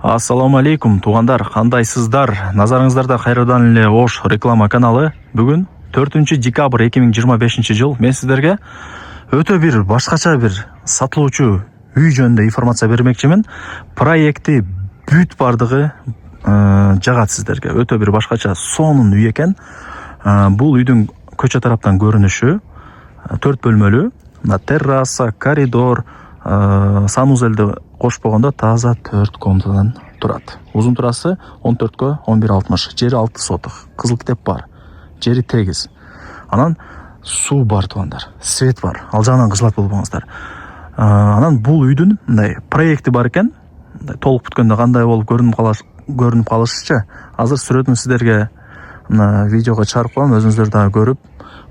Ассаламу алейкум, туғандар, қандайсыздар? Назарыңыздарда қайрадан эле Ош реклама каналы. Бүгін 4 декабрь 2025 жыл мен сіздерге өтө бир башкача бир сатылуучу үй жөнүндө информация бермекчимин. Проекти бүт бардыгы жагат сіздерге. Өтө бир башкача сонун үй экен. Бул үйдүн көчө тараптан көрүнүшү 4 бөлмөлүү, терраса, коридор, санузелди кошпогондо таза 4 комнатадан турат. Узун турасы 14 1160, жери 6 соток, кызыл китеп бар, жери тегиз. Анан суу бар туугандар, свет бар, ал жагынан кыжылат болбоңуздар. Анан бул үйдүн мындай проекти бар экен. Толук бүткөндө кандай болуп көрүнүп калышычы, азыр сүрөтүн сиздерге мына видеого чыгарып коем, өзүңүздөр дагы көрүп,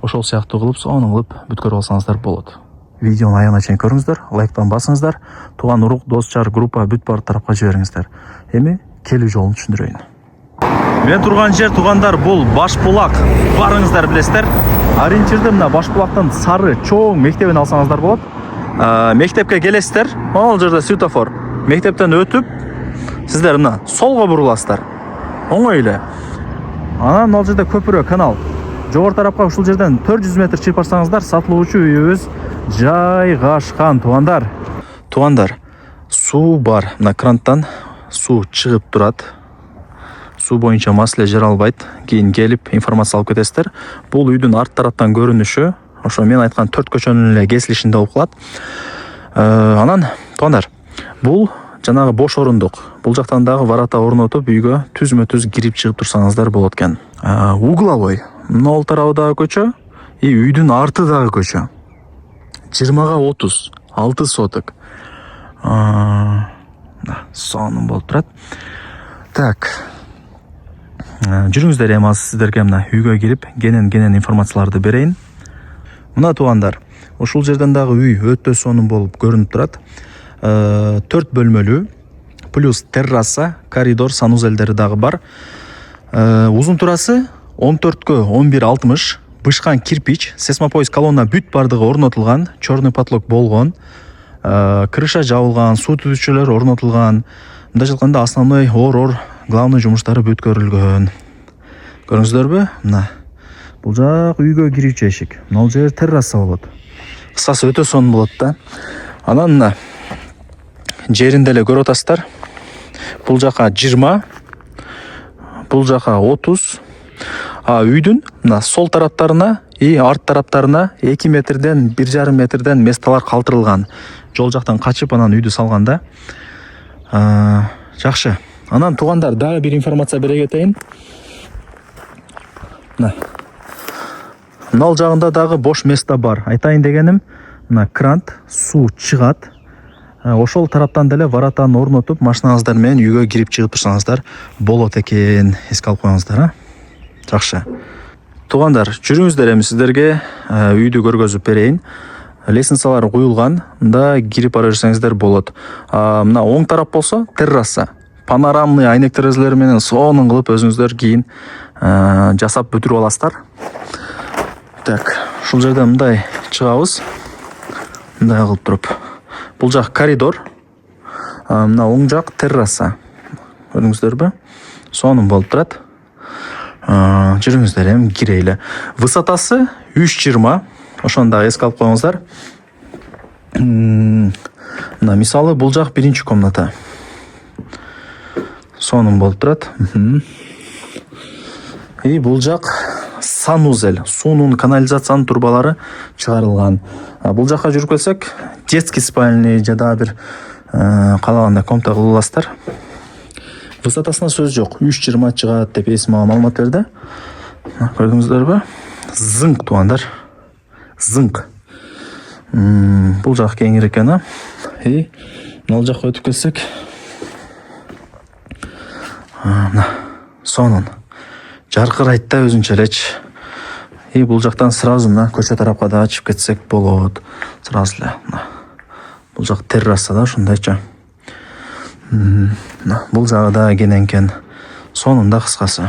ошол сыяктуу кылып, сонун кылып бүткөрүп алсаңыздар болот. Видеону аягына чейин көрүңүздөр, лайктан басыңыздар, тууган урук, дос, жар, группа бүт бар тарапка жибериңиздер. Эми келүү жолун түшүндүрөйүн. Мен турган жер туугандар бул Башбулак. Барыңыздар билесиздер. Ориентирди мына Башбулактын сары чоң мектебин алсаңыздар болот. Мектепке келесиздер, ал жерде светофор. Мектептен өтүп, сиздер мына солго буруласыздар. Оңой эле. Анан ал жерде көпүрө канал. Жогору тарапка ушул жерден 400 метр чыгып барсаңыздар, сатылуучу үйүбүз жайгашкан туугандар. Туугандар, суу бар. Мына кранттан суу чыгып турат. Суу боюнча маселе жаралбайт. Кийин келип информация алып кетесиздер. Бул үйдүн арт тараптан көрүнүшү, ошо мен айткан 4 көчөнүн эле кесилишинде болуп калат. Анан туугандар, бул жанагы бош орундук. Бул жактан дагы варата орнотуп, үйгө түзмө-түз кирип чыгып турсаңыздар болот экен. Угловой. Мына тарабы дагы көчө, үйдүн арты дагы көчө. 20-га 30, 6 соток. Сонун болуп турат. Так. Жүрүңүздөр, эми сиздерге мына үйгө кирип, кенен информацияларды берейин. Мына туугандар, ушул жерден дагы үй өтө сонун болуп көрүнүп турат. 4 бөлмөлүү, плюс терраса, коридор, санузелдери дагы бар. Узун турасы 14 1160, бышкан кирпич, сесмопоиз колонна бүт бардыгы орнотулган, черный потолок болгон, крыша жабылган, суу түзүүчүлөр орнотулган. Мындайча айтканда основной ор главный жумуштары бүт көрүлгөн. Көрүңүздөрбү? Мына бул жак үйгө кирүүчү эшик. Мына жер терраса болот. Кысасы өтө сонун болот да. Анан мына жеринде эле көрүп атасыздар. Бул жака 20, бул жака 30. Үйдүн мына сол тараптарына и арт тараптарына 2 метрден 1,5 метрден месталар калтырылган. Жол жактан качып анан үйдү салганда. Жакшы. Анан туугандар, дагы бир информация бере кетейин. Мына ал жагында дагы бош место бар. Айтайын дегеним, мына крант, суу чыгат. Ошол тараптан деле варатаны орнотуп, машинаңыздар менен үйгө кирип чыгып турсаңыздар болот экен. Эске алып коюңуздар, Жакшы. Туугандар, жүрүңүздөр, эми сиздерге үйдү көргөзүп берейин. Лестницалар куюлган, мында кирип бара берсеңиздер болот. Мына оң тарап болсо терраса. Панорамный айнек терезелери менен сонун кылып өзүңүздөр кийин жасап бүтүрүп аласыздар. Так, ушул жерден мындай чыгабыз. Мындай кылып туруп. Бул жак коридор. Мына оң жак терраса. Көрүңүздөрбү? Сонун болуп турат. Жүрүңүздөр, эми кирейли. Высотасы 3,20. Ошону дагы эске алып коюңуздар. Мына мисалы бул жак биринчи комната. Сонун болуп турат. И бул жак санузел, суунун, канализациянын турбалары чыгарылган. Бул жакка жүрүп келсек, детский спальный жада бир каалагандай комната кылып аласыздар. Высотасына сөз жок, 3,20 чыгат деп эсим маалымат берди. Көрдүңүздөрбү? Зыңк туугандар. Зыңк. Бул жак кеңири экен, И мына жакка өтүп келсек, мына сонун. Жаркырайт да өзүнчө элечи. И бул жактан сразу мына көчө тарапка да чыгып кетсек болот. Сразу эле. Бул жак терраса да ушундайча. Бул жагы да кененкен. Сонун да кыскасы.